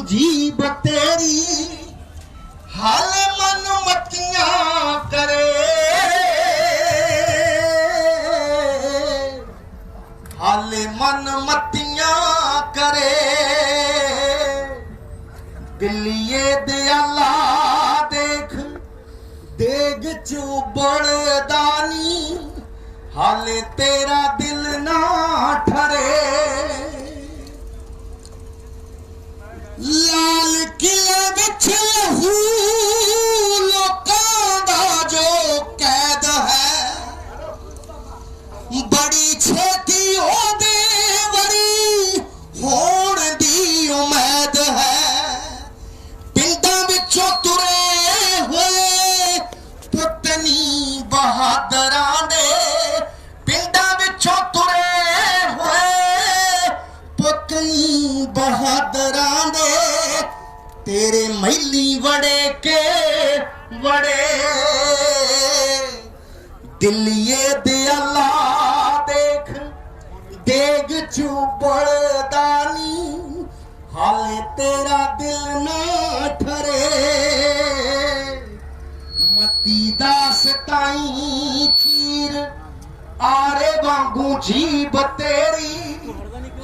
जीब तेरी हाल मन मतियां करे, हाल मन मतियां करे। दिलिए दयाला देख देग चू बड़दानी, हाले तेरा दिल ना ठरे। लाल किले विच लहू लोकां दा जो कैद है, बड़ी छेती ओदे वरी होण दी उम्मीद है। पिंडां विचों तुरे होए पुतनी बहादरां दे, पिंडां विचों तुरे होए पुतनी बहादरां दे। तेरे मैली वड़े के वड़े दिलिए दयाला देख देग चू बड़दानी, हाले तेरा दिल ना ठरे। मती दास ताई चीर आरे वांगू जीब तेरी,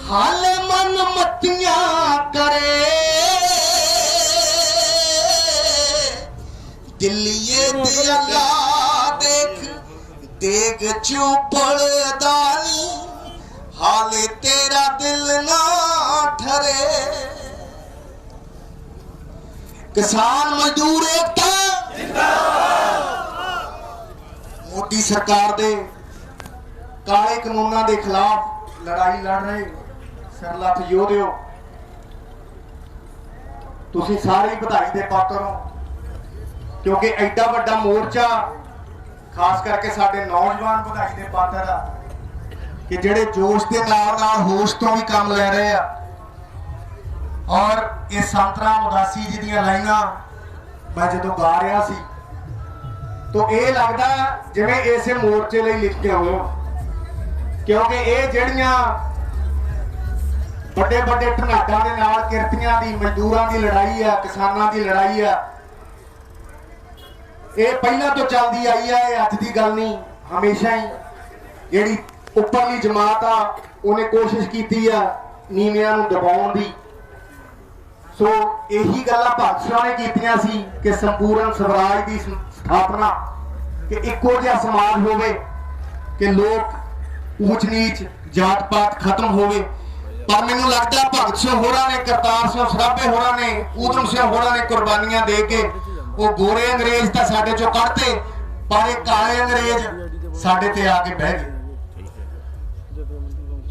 हाले मन मतियां करे। दिलिए दयाला देख देग चू बड़दानी, हाले तेरा दिल ना ठरे। किसान मजदूर एकता मोदी सरकार दे काले कानूनां दे खिलाफ लड़ाई लड़ रहे सरलख योधे, तुसीं सारे ही बधाई दे पात्र हो, क्योंकि एडा वड्डा मोर्चा खास करके साडे नौजवान बधाई दे पात्र आ कि जेड़े जोश के नाल होश तो भी काम ले रहे हैं। और ये संतराम उदासी जी दी लाइनां मैं जो गा रहा सी तो ये लगता जिवें इस मोर्चे लिए लिख के आए, क्योंकि ये जड़ियां बड़े बड़े ढनाडां दे नाल किरतियां दी मजदूरां दी लड़ाई है, किसानां दी लड़ाई है, ये पहला तो चलती आई है, अज की गल नहीं, हमेशा ही जिहड़ी उपरली जमात आ उन्हें कोशिश की है नीवियां नूं दबाउण दी। सो यही गल्लां भगत सिंह ने कीतियां सी कि संपूर्ण स्वराज की स्थापना, कि इक्को जिहा समाज होवे, कि लोग ऊच नीच जात पात खत्म होवे। पर मैनूं लगदा भगत सिंह होरां ने, करतार सिंह सराभे होरां ने, ऊधम सिंह होरां ने कुर्बानियां दे के वो गोरे अंग्रेज तो साडे चों कढ़ते, पर एक काले अंग्रेज साडे ते आके बह गए।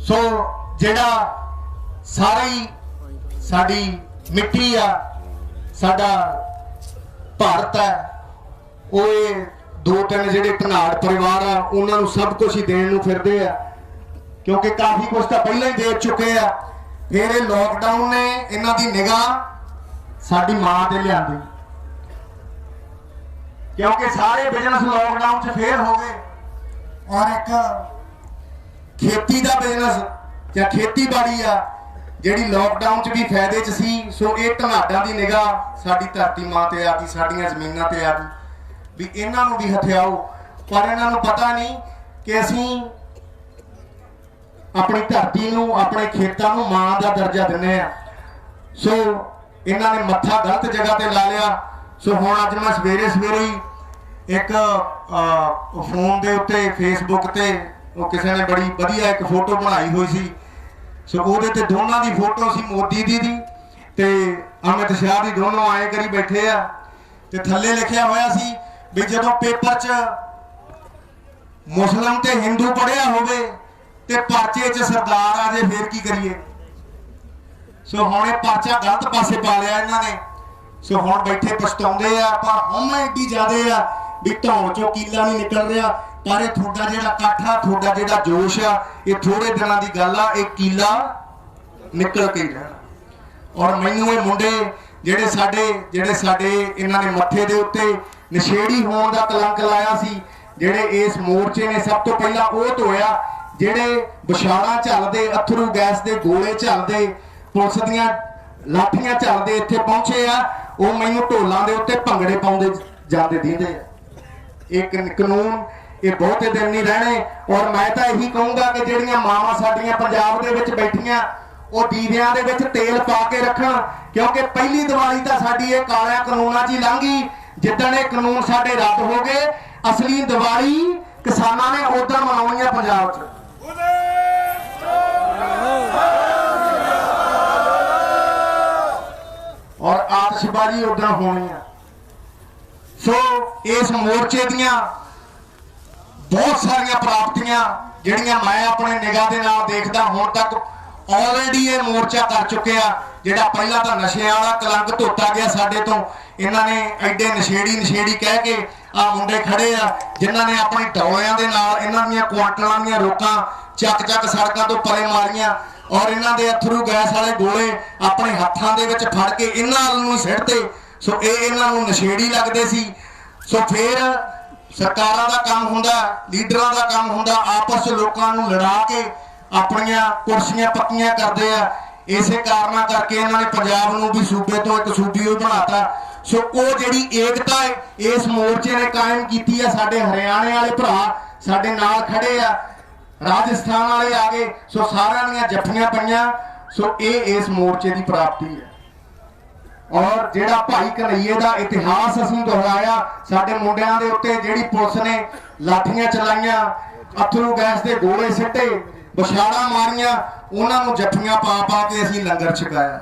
सो जेड़ा सारी साडी मिट्टी आ, साडा भारत है, वो दो तीन जेडे धनाड़ परिवार आ उन्होंने सब कुछ ही देने नूं फिरदे आ, क्योंकि काफी कुछ तो पहले ही दे चुके आ। फिर ये लॉकडाउन ने इन्हां दी निगाह साडी मां ते लिआंदी, क्योंकि सारे बिजनेस लॉकडाउन च फेल हो गए। और एक खेती का बिजनेस या खेतीबाड़ी आ जिहड़ी लॉकडाउन च भी फायदे च सी। सो ये ढनाडां दी निगाह साडी धरती मां ते आ गई, साडीआं जमीनां ते आ गई भी इन्हां नूं भी हथियाओ। पर इन्हां नूं पता नहीं कि असीं अपनी धरती नूं, अपने खेतां नूं मां दा दर्जा दिंदे आ। सो इन्हां ने मत्था गलत जगह ते ला लिया। सो हुण अज मैं सवेरे सवेरे ही एक फोन के उत्ते फेसबुक ते वो किसी ने बड़ी वधिया एक फोटो बनाई हुई सी। सो उहदे ते दोनों की फोटो सी, मोदी दी ते अमित शाह दी, दोनों आए करी बैठे आ ते थल्ले लिखिया होया सी भी जदों पेपर च मुस्लिम ते हिंदू पढ़िया होवे ते परचे च सरदार आ जाए फिर की करिए। सो हुण ये परचा गलत पासे पा लिया इन्हां ने। सो हुण बैठे पछताउंदे आ, पर हम एडी ज्यादा आ भी धौण चों कीला नहीं निकल रहा। पर ये थोड़ा जिहड़ा इकट्ठ आ, थोड़ा जिहड़ा जोश आ, ये थोड़े दिनों की गल आ, एक कीला निकल के ही रहना। और मैनूं ये मुंडे जिहड़े साडे इन्हां ने मत्थे दे उत्ते नशेड़ी होने का कलंक लाया सी, जिहड़े इस मोर्चे ने सब तो पहला वो धोया, जिहड़े बछाड़ा झलदे, अथरू गैस के गोले झलदे, पुलिस दियां ਲਾਠੀਆਂ ਚੱਲਦੇ ਇੱਥੇ ਪਹੁੰਚੇ ਆ, ਉਹ ਮੈਨੂੰ ਢੋਲਾਂ ਦੇ ਉੱਤੇ ਭੰਗੜੇ ਪਾਉਂਦੇ ਜਾਂਦੇ ਦਿੰਦੇ ਆ। ਇਹ ਕਾਨੂੰਨ ਇਹ ਬਹੁਤੇ ਦਿਨ नहीं रहने। और मैं तो यही कहूँगा कि ਜਿਹੜੀਆਂ ਮਾਵਾਂ ਸਾਡੀਆਂ ਪੰਜਾਬ ਦੇ ਵਿੱਚ ਬੈਠੀਆਂ ਉਹ ਦੀਵਿਆਂ ਦੇ ਵਿੱਚ ਤੇਲ ਪਾ ਕੇ ਰੱਖਣ, क्योंकि पहली दिवाली तो साडी ये कालिया कानूनां 'ਚ लंघी। जिदण ये कानून साडे रद्द हो गए, असली दिवाली किसानां ने उदण मनाउणी है पंजाब 'ਚ। और आतिशबाजी उदण होनी है। सो इस मोर्चे दियां बहुत सारिया प्राप्तियां जिहड़ियां मैं अपने निगाह दे नाल देखदा हुण तक ऑलरेडी ये मोर्चा कर चुके आ। जिहड़ा पहला तो नशे वाला कलंक धोता गया साडे तो, इन्हां ने एडे नशेड़ी कह के आ मुंडे खड़े आ जिन्हां ने अपने टोलियां दे नाल इन्हां दीयां क्वांटलां दीयां रोकां चक सड़कां तो परे मारियां और इन्हां दे अथरू गैस वाले गोले अपने हत्थां दे विच फड़ के इन्हां नूं सिੱਟਦੇ। सो ये इन्हां नूं नशेड़ी लगदे सी। सो फिर सरकारां दा काम हुंदा, लीडरां दा काम हुंदा आपस लोकां नूं लड़ा के अपनियां कुर्सियां पक्कियां करदे आ। इसे कारणा करके इन्होंने पंजाब नूं भी सूबे तो एक सूबी बनाता। सो वो जिहड़ी एकता है इस मोर्चे ने कायम की है। साडे हरियाणे वाले भरा साडे नाल खड़े आ, राजस्थान वाले आ गए। सो सारियां दीयां जफ्फियां पईयां। सो ये इस मोर्चे की प्राप्ति है। और जिहड़ा भाई कन्हैये का इतिहास असीं दोहराया, साडे मुंडियां दे उत्ते जिहड़ी पुलिस ने लाठियां चलाइयां, अथरू गैस के गोले सिੱਟੇ, बछाड़ा मारियां, उन्होंने जफ्फियां पा के असीं लंगर छकाया।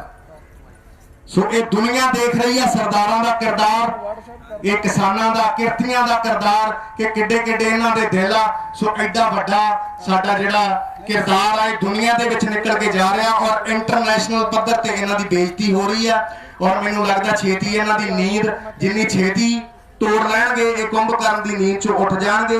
सो ये दुनिया देख रही है सरदारां दा किरदार, ये किसानां दा किरतियां दा किरदार कि किड्डे किड्डे इन्हां दे दिल आ। सो एडा वड्डा साडा जिहड़ा किरदार है दुनिया दे विच निकल के जा रहा और इंटरनेशनल पद्धर ते इन्हां दी बेइज्जती हो रही है। और मैनूं लगदा छेती इन्हां दी नींद जिन्नी छेती तोड़ लैणगे, ये कुंभकर्ण दी नींद चों उठ जाणगे,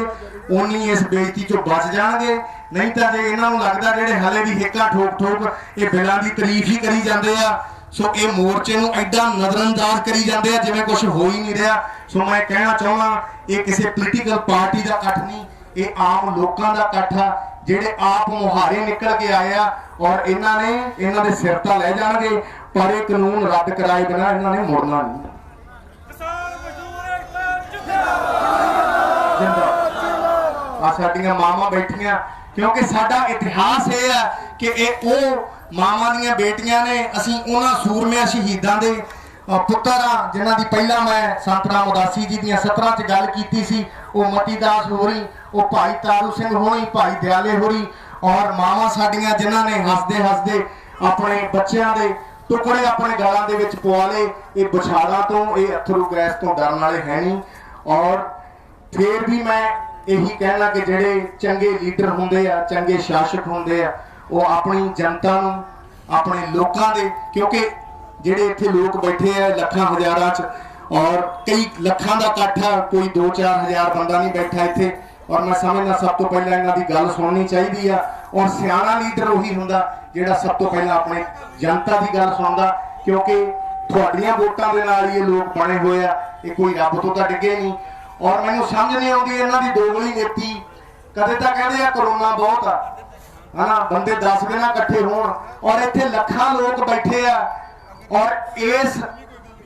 उन्नी इस बेइज्जती चों बच जाणगे। नहीं तो जे इन्हां नूं लगदा जिहड़े हले भी हिक्का ठोक ये बिलां दी तारीफ ही करी जांदे आ। सो ये मोर्चे नूं एडा नज़रअंदाज करी जांदे आ जिवें कुछ हो ही नहीं रहा। सो मैं कहना चाहुंदा ये किसी पोलीटिकल पार्टी का इकट्ठ नहीं, ये आम लोगों का इकट्ठ आ जिहड़े आप मुहारे निकल के आए आ। और इन्हां ने इन्हां दे सिर तां लै जाणगे, पर ये कानून रद्द कराए बिना इन्हां ने मुड़ना नहीं। साडियां मावां बैठियां, क्योंकि साडा इतिहास ये है कि ये मावां दीयां बेटियां ने। असीं उन्हां सूरमिਆਂ शहीदां दे पुत्तर हाँ जिन्हां दी पहला मैं संत राम उदासी जी दीयां सतरां च गल कीती सी। वो मती दास होरी, वो भाई तारू सिंह होरी, भाई दयाले होरी और मावां साडियां जिन्हां ने हसदे हसदे अपने बच्चों के टुकड़े अपने गलों के विच पवा ले। ये बछाड़ा तो ये अथरू गैस तो डरन वाले है नहीं। और फिर भी मैं यही कहना कि जिहड़े चंगे लीडर होंदे आ, चंगे शासक होंदे आ, वो अपनी जनता नूं अपने लोकां दे, क्योंकि जिहड़े इत्थे लोग बैठे आ लखां हज़ारां च और कई लखां दा इकट्ठ आ, कोई 2-4 हज़ार बंदा नहीं बैठा इत्थे। और मैं समझदा सब तो पहले इन्हां दी गल सुननी चाहिदी आ। और सियाणा लीडर उही हुंदा जिहड़ा सब तो पहले अपने जनता की गल सुनदा, क्योंकि तुहाडीआं वोटां दे नाल ये लोग बने हुए आ, ये कोई रब तो तां डिगे नहीं। और मैनूं समझ नहीं आउंदी इन्हां दी दोगली नीति। कदे तां कहंदे आ करोना बहुत आ, है ना, बंदे 10 दिन इकट्ठे होण और इत्थे लखां लोग बैठे आ। और इस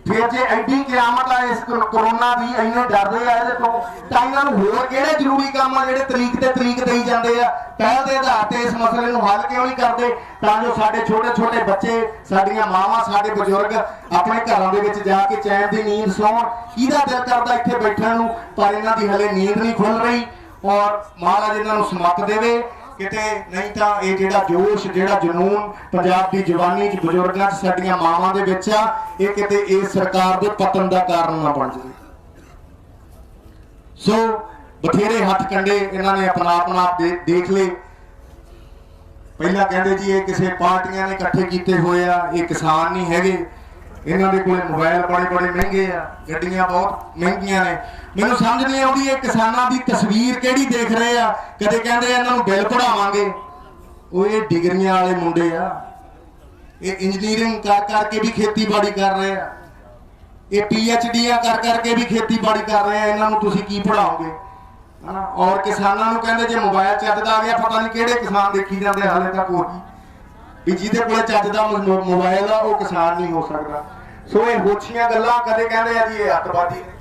फिर जे एडी क्यामत आ इस करोना दी इन्ने डरदे आ इहदे तो, तां इन्हां नूं होर किहड़े जरूरी काम आ जिहड़े तरीक ते तरीक देई जांदे आ, पहल दे आधार ते इस मसले नूं हल क्यों नहीं करदे तां जो साडे छोटे छोटे बच्चे, साडीआं मावां, साडे बजुर्ग अपने घरां दे विच जाके चैन दी नींद सौण। किहदा दिल करदा इत्थे बैठण नूं, पर इन्हां दी हले नींद नहीं खुल रही। और महाराज इन्हां नूं समत देवे किते, नहीं तो ये जिहड़ा जोश जिहड़ा जनून पंजाब की जवानी च बजुर्गां च साडीआं मावां दे विच आ, ये किते इस सरकार दे पतन का कारण ना बन जाए। सो बथेरे हथ कंडे इन्हां ने अपना देख ले। पहला कहंदे जी ये किसी पार्टियां ने इकट्ठे कीते हुए आ, ये किसान नहीं हैगे, इन्हां दे कोल मोबाइल बड़े महंगे आ, गड्डियां बहुत महंगियां ने। मैनूं समझ नहीं आउंदी ये किसानां दी तस्वीर किहड़ी देख रहे आ। कदे कहंदे इन्हां नूं बिल पढ़ावांगे, वो ये डिग्रियां वाले मुंडे आ, ये इंजीनियरिंग कर करके भी खेतीबाड़ी कर रहे आ, ये PhD कर करके भी खेतीबाड़ी कर रहे हैं। इन्हां नूं तुसीं की पढ़ाओगे? और किसानां नूं कहंदे जे मोबाइल चलदा आ गया, पता नहीं किहड़े किसान देखी जांदे हाले तक। होगी भी जिहदे कोल चज दा मोबाइल आ वो किसान नहीं हो सकता। सो ये होछियां गल्लां कदे कहंदे आ जी ये अतवादी ने।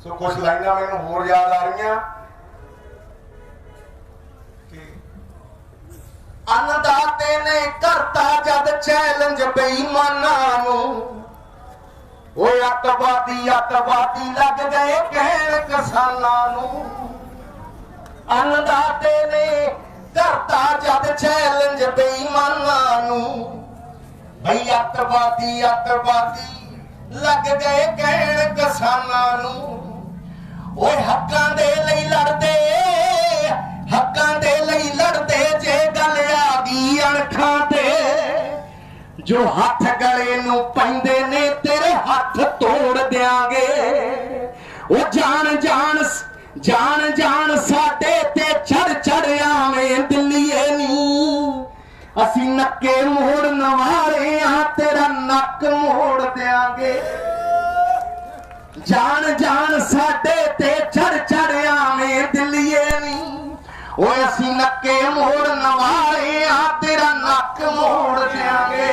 सो कुछ लाइनां मैनूं होर याद आ रही कि अन्नदाते ने करता जद चैलेंज बेईमानां नूं, ओ अतवादी अतवादी लग गए कहण किसानां नूं। अन्नदाते ने करता जद चैलेंज बेईमानां नूं, भई अतवादी अतवादी लग गए कहण किसानां नूं। ओए हक्कां दे लई लड़दे, हक्कां दे लई लड़दे, जे गल आ गई अणखां ते, जो हथ गले नूं पैंदे ने तेरे हथ तोड़ देंगे। ओ जान जान जान जान साडे ते चढ़ चढ़ आवें दिल्लीए नी, असी नक्के मोड़न वाले हां तेरा नक मोड़ देंगे। जान जान साडे ते चढ़ चढ़ आवें दिल्लीए नी, ओ असी नक्के मोड़न वाले हां तेरा नक मोड़ देंगे।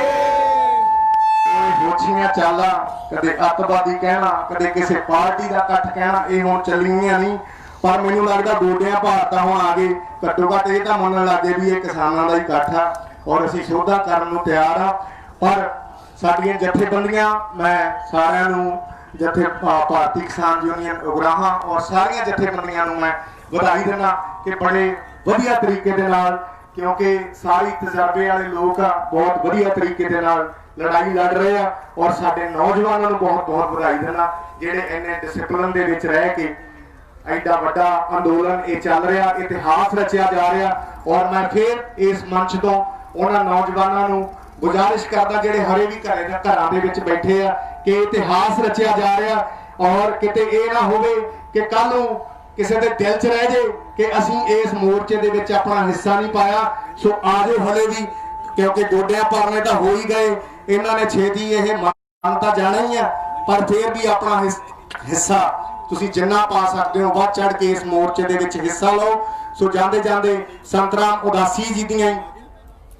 होछियां चाला कदे अतवादी कहना, कदे किसी पार्टी का कट कहना, ये हुण चलियां नहीं। पर मैनू लगता गोडियां भारता हुआ आ गए, घट्टो घट्ट ये तो मनन लग गए भी ये किसानों का ही इकट्ठ आ और असीं शोधा करन नूं तैयार आ। पर साडियां जथेबंदियां, मैं सारिआं नूं जथे भारती किसान यूनियन उगराहां और सारियां जथेबंदियां नूं मैं ਵਧਾਈ देना कि बड़े वधिया तरीके दे नाल, क्योंकि सारी तजर्बे वाले लोग आ, बहुत वधिया तरीके दे नाल लड़ाई लड़ रहे हैं। और साडे नौजवानों को बहुत बहुत ਵਧਾਈ देना जिहड़े इन्ने डिसिपलिन दे विच रह के एडा वड्डा अंदोलन ये चल रहा, इतिहास रचिया जा रहा। और मैं फिर इस मंच तो उन्हां नौजवानों नूं गुजारिश करदा जिहड़े हरे भी घरां दे विच बैठे आ कि इतिहास रचिया जा रहा, और किते ये ना होवे कि कल नूं किसी के दिल च रह जाए कि असीं इस मोर्चे दे विच अपना हिस्सा नहीं पाया। सो आजो हले भी, क्योंकि गोडियां भरने तो हो ही गए, इन्हां ने छेती ये मन तो जाना ही है, पर फिर भी अपना हिस्सा तुसीं जिन्ना पा सकते हो वध चढ़ के इस मोर्चे दे विच हिस्सा लो। सो जांदे जांदे संत राम उदासी जी दियां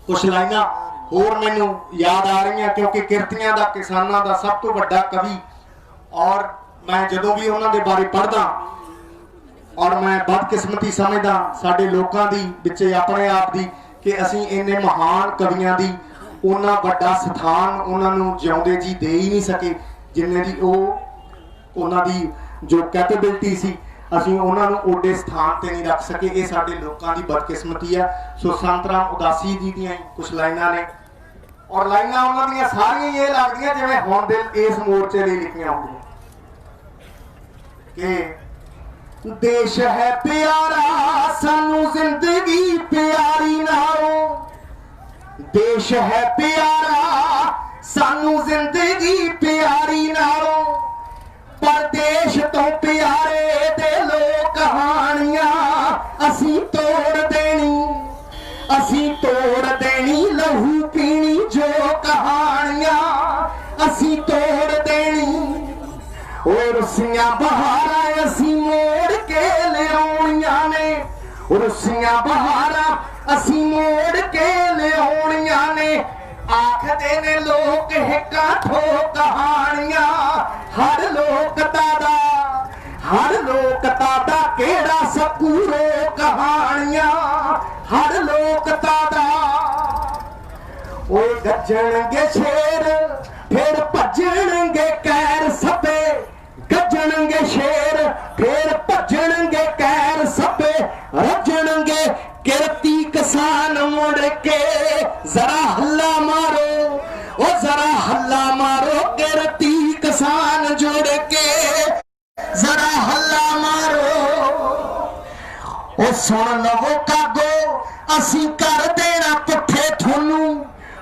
कुछ लाइनां होर मैनूं याद आ रही, क्योंकि किरतियां दा किसानां दा सब तो वड्डा कवि, और मैं जदों भी उन्हां दे बारे पढ़दा और मैं बदकिस्मती समझदा साडे लोकां दी विचे अपने आप दी कि असीं इन्ने महान कवियां दी उन्ना वड्डा स्थान उन्हां नूं जिउंदे जी दे ही नहीं सके जिन्ने दी ओह उन्हां दी जो कैपेबिलिटी सी, असीं उन्हां नूं ओडे स्थान ते नहीं रख सके। ये साडे लोकां दी बदकिस्मती है। सो संत राम उदासी जी दियां कुछ लाइनां ने, और लाइनां उन्हां दियां सारियां ये लगदियां जिवें हुण दे इस मोर्चे लई लिखियां होंदियां कि देश है प्यारा सानू जिंदगी प्यारी नालों, देश है प्यारा सानू जिंदगी प्यारी नालों, परदेश तो प्यारे दे लो कहानियां असी तोड़ देनी, असी तोड़ देनी लहू पीनी जो कहानियां असी तोड़ देनी। और रुसियां बहारा असी मोड़ के लियाउणियां ने, रुसियां बहारा असी मोड़ के लियाउणियां ने, आखदे ने लोक हिक्का ठो कहानियां हर लोकता दा, हर लोकता दा केड़ा सकूरो कहानियां हर लोकता दा। ओ गज्जणगे शेर फिर भज्जणगे कैर सपे, गज्जणगे शेर फिर भज्जणगे कैर सपे, रज्जणगे किरती किसान मुड़ के जरा हल्ला मारो, ओ जरा हल्ला मारो किरती किसान जुड़ के जरा हल्ला मारो। ओ सुन लवो कागो असी कर देना पुठे थोनू,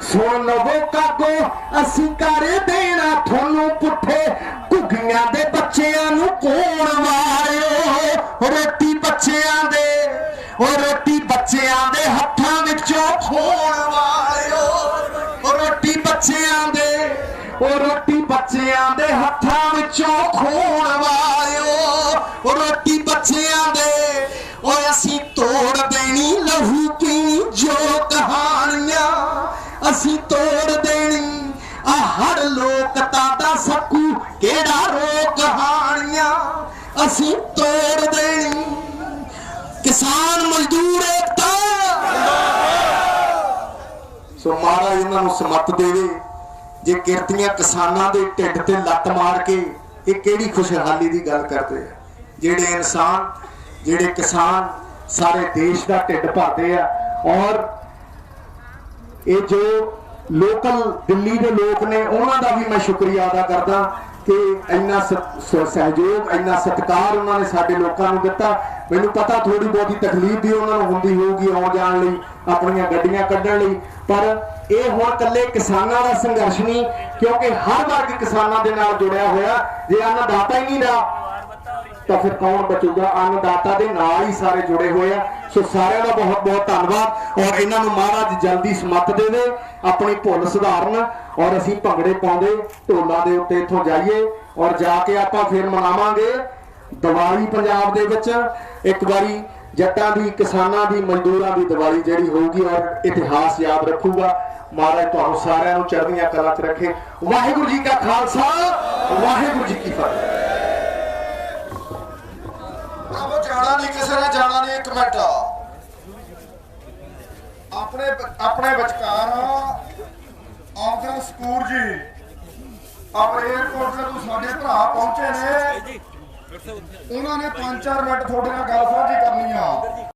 सुन लवो कागो असी कर देना थोनू पुठे, घुग्गियां दे बच्चियां नू कौन मारियो, रोटी बच्चियां दे, ओ रोटी बच्चियां दे हत्थां विचों खोण वालियो, रोटी बच्चियां दे, ओ रोटी बच्चियां दे हत्थां विचों खोण वालियो, रोटी बच्चियां दे, ओ असी तोड़ देनी लहू पीनी जो कहानियां असी तोड़ देनी आ हड़ लोकता दा सकू केड़ा रोक हानियां असी तोड़ देनी किसान मजदूर एकता सो महाराज इन्हां समत देवे जे किरतियां किसानां दे ढिड ते लत्त मार के ये केड़ी खुशहाली दी गल करदे आ जेड़े इंसान जेड़े किसान सारे देश दा ढिड भरदे आ और ये जो लोकल दिल्ली के लोग ने उन्हों का भी मैं शुक्रिया अदा करदा कि इन्ना सहयोग इन्ना सत्कार उन्होंने साडे लोगों को दिता मैनूं पता थोड़ी बहुती तकलीफ भी उन्होंने होंदी होगी आउण जाण लई अपणियां गड्डियां कड्ढण लई पर यह हुण कल्ले किसानां दा संघर्ष नहीं क्योंकि हर वर्ग किसानां दे नाल जुड़िया होया जे अन्नदाता ही नहीं रहा तो फिर कौन बचूगा अन्नदाता के नाल ही सारे जुड़े हुए हैं सो सारे का बहुत बहुत धन्यवाद और इन्हों महाराज जल्दी समत दे अपनी भुल सुधारन और असी भंगड़े पाउंदे ढोलों के उत्ते इत्थों जाइए और जाके आपां फिर मनावांगे दिवाली पंजाब दे विच एक बारी जट्टां दी किसानां दी मजदूरां दी दिवाली जिहड़ी होगी और इतिहास याद रखूगा महाराज तुहानूं सारिआं नूं चढ़दियां कलां च रखे वाहिगुरू जी का खालसा वाहिगुरू जी की फतेह जाना नहीं किसी ने जाना नहीं एक मिनट अपने अपने विचकार आउंदे सकूर जी अब एयरपोर्ट से तू साडे भरा पहुंचे ने उन्होंने 5-4 मिनट थोड़े नाल गल साझी करनी आ